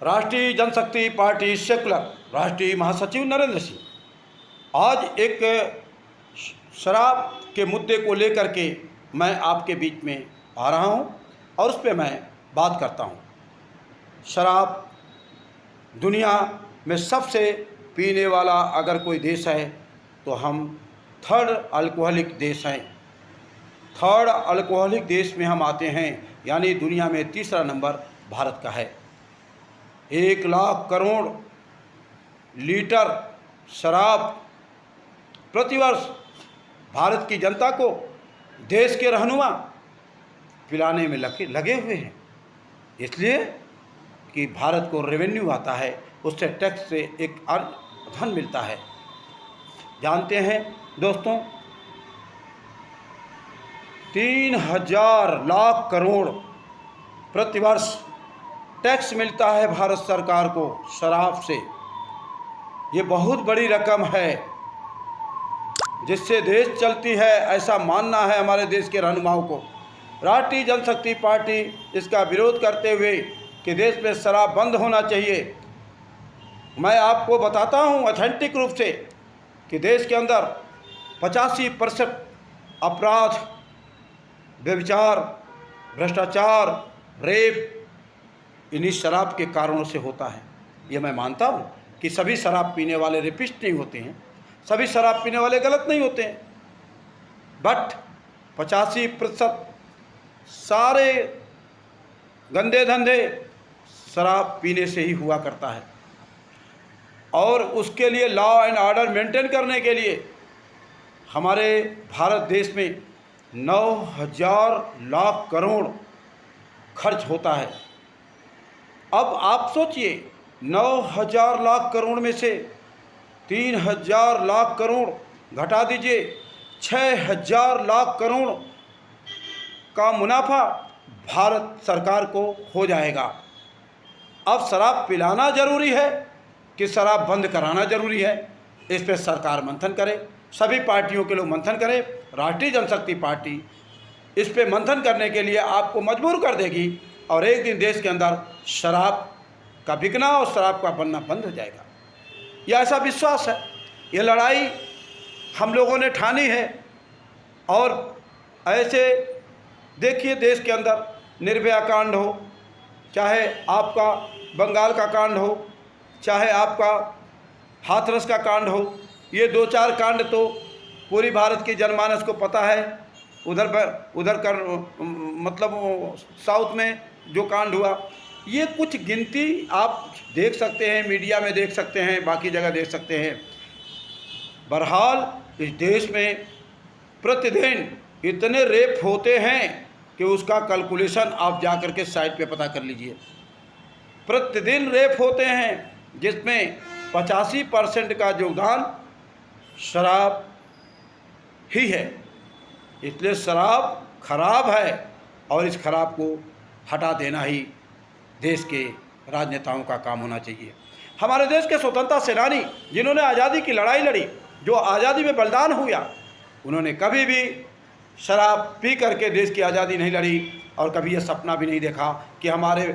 राष्ट्रीय जनशक्ति party secular राष्ट्रीय महासचिव नरेंद्र सिंह आज एक शराब के मुद्दे को लेकर के मैं आपके बीच में आ रहा हूं और उस पर मैं बात करता हूं। शराब दुनिया में सबसे पीने वाला अगर कोई देश है तो हम थर्ड अल्कोहलिक देश हैं। थर्ड अल्कोहलिक देश में हम आते हैं, यानी दुनिया में तीसरा नंबर भारत का है। 1 लाख करोड़ लीटर शराब प्रतिवर्ष भारत की जनता को देश के रहनुमा पिलाने में लगे हुए हैं, इसलिए कि भारत को रेवेन्यू आता है, उससे टैक्स से एक धन मिलता है। जानते हैं दोस्तों, 3,000 लाख करोड़ प्रतिवर्ष टैक्स मिलता है भारत सरकार को शराब से। ये बहुत बड़ी रकम है जिससे देश चलती है, ऐसा मानना है हमारे देश के रहनुमाओं को। राष्ट्रीय जनशक्ति पार्टी इसका विरोध करते हुए कि देश में शराब बंद होना चाहिए। मैं आपको बताता हूं ऑथेंटिक रूप से कि देश के अंदर 85% अपराध, व्यभिचार, भ्रष्टाचार, रेप इन्हीं शराब के कारणों से होता है। ये मैं मानता हूँ कि सभी शराब पीने वाले रेपिस्ट नहीं होते हैं, सभी शराब पीने वाले गलत नहीं होते हैं, बट 85% सारे गंदे धंधे शराब पीने से ही हुआ करता है। और उसके लिए लॉ एंड ऑर्डर मेंटेन करने के लिए हमारे भारत देश में 9,000 लाख करोड़ खर्च होता है। अब आप सोचिए, 9,000 लाख करोड़ में से 3,000 लाख करोड़ घटा दीजिए, 6,000 लाख करोड़ का मुनाफा भारत सरकार को हो जाएगा। अब शराब पिलाना ज़रूरी है कि शराब बंद कराना ज़रूरी है, इस पर सरकार मंथन करे, सभी पार्टियों के लोग मंथन करें। राष्ट्रीय जनशक्ति पार्टी इस पे मंथन करने के लिए आपको मजबूर कर देगी और एक दिन देश के अंदर शराब का बिकना और शराब का बनना बंद हो जाएगा। यह ऐसा विश्वास है। ये लड़ाई हम लोगों ने ठानी है। और ऐसे देखिए, देश के अंदर निर्भया कांड हो, चाहे आपका बंगाल का कांड हो, चाहे आपका हाथरस का कांड हो, ये 2-4 कांड तो पूरी भारत की जनमानस को पता है। उधर कर मतलब साउथ में जो कांड हुआ, ये कुछ गिनती आप देख सकते हैं, मीडिया में देख सकते हैं, बाकी जगह देख सकते हैं। बहरहाल इस देश में प्रतिदिन इतने रेप होते हैं कि उसका कैलकुलेशन आप जा कर के साइट पे पता कर लीजिए। प्रतिदिन रेप होते हैं जिसमें 85% का योगदान शराब ही है। इसलिए शराब खराब है और इस खराब को हटा देना ही देश के राजनेताओं का काम होना चाहिए। हमारे देश के स्वतंत्रता सेनानी जिन्होंने आज़ादी की लड़ाई लड़ी, जो आज़ादी में बलिदान हुआ, उन्होंने कभी भी शराब पी करके देश की आज़ादी नहीं लड़ी और कभी यह सपना भी नहीं देखा कि हमारे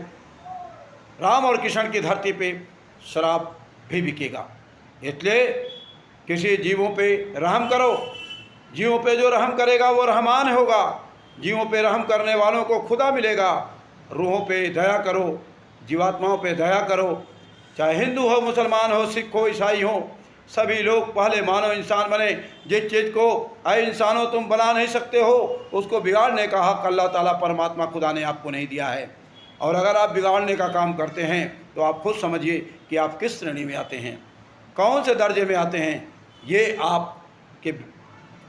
राम और कृष्ण की धरती पे शराब भी बिकेगा। इसलिए किसी जीवों पे रहम करो, जीवों पे जो रहम करेगा वो रहमान होगा, जीवों पे रहम करने वालों को खुदा मिलेगा। रूहों पे दया करो, जीवात्माओं पे दया करो, चाहे हिंदू हो, मुसलमान हो, सिख हो, ईसाई हो, सभी लोग पहले मानव इंसान बने। जिस चीज़ को ऐ इंसानों तुम बना नहीं सकते हो, उसको बिगाड़ने का हक अल्लाह ताला परमात्मा खुदा ने आपको नहीं दिया है। और अगर आप बिगाड़ने का काम करते हैं तो आप खुद समझिए कि आप किस श्रेणी में आते हैं, कौन से दर्जे में आते हैं। ये आपके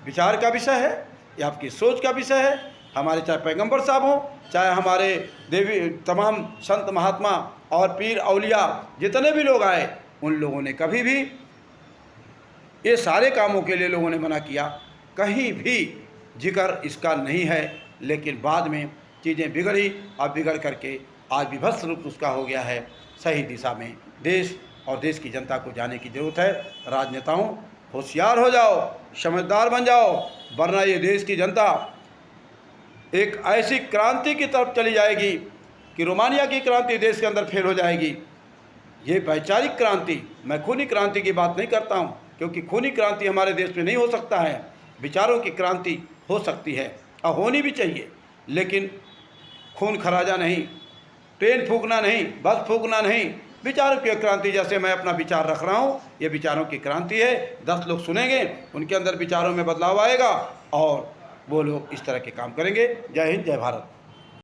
विचार का विषय है, ये आपकी सोच का विषय है। हमारे चाहे पैगंबर साहब हों, चाहे हमारे देवी तमाम संत महात्मा और पीर औलिया जितने भी लोग आए, उन लोगों ने कभी भी ये सारे कामों के लिए लोगों ने मना किया, कहीं भी जिक्र इसका नहीं है। लेकिन बाद में चीज़ें बिगड़ी और बिगड़ करके आज विभत्स रूप उसका हो गया है। सही दिशा में देश और देश की जनता को जाने की ज़रूरत है। राजनेताओं होशियार हो जाओ, समझदार बन जाओ, वरना ये देश की जनता एक ऐसी क्रांति की तरफ चली जाएगी कि रोमानिया की क्रांति देश के अंदर फेल हो जाएगी। ये वैचारिक क्रांति, मैं खूनी क्रांति की बात नहीं करता हूँ, क्योंकि खूनी क्रांति हमारे देश में नहीं हो सकता है। विचारों की क्रांति हो सकती है और होनी भी चाहिए, लेकिन खून खराजा नहीं, ट्रेन फूंकना नहीं, बस फूंकना नहीं, विचारों की क्रांति। जैसे मैं अपना विचार रख रहा हूँ, ये विचारों की क्रांति है। 10 लोग सुनेंगे, उनके अंदर विचारों में बदलाव आएगा और वो लोग इस तरह के काम करेंगे। जय हिंद, जय भारत।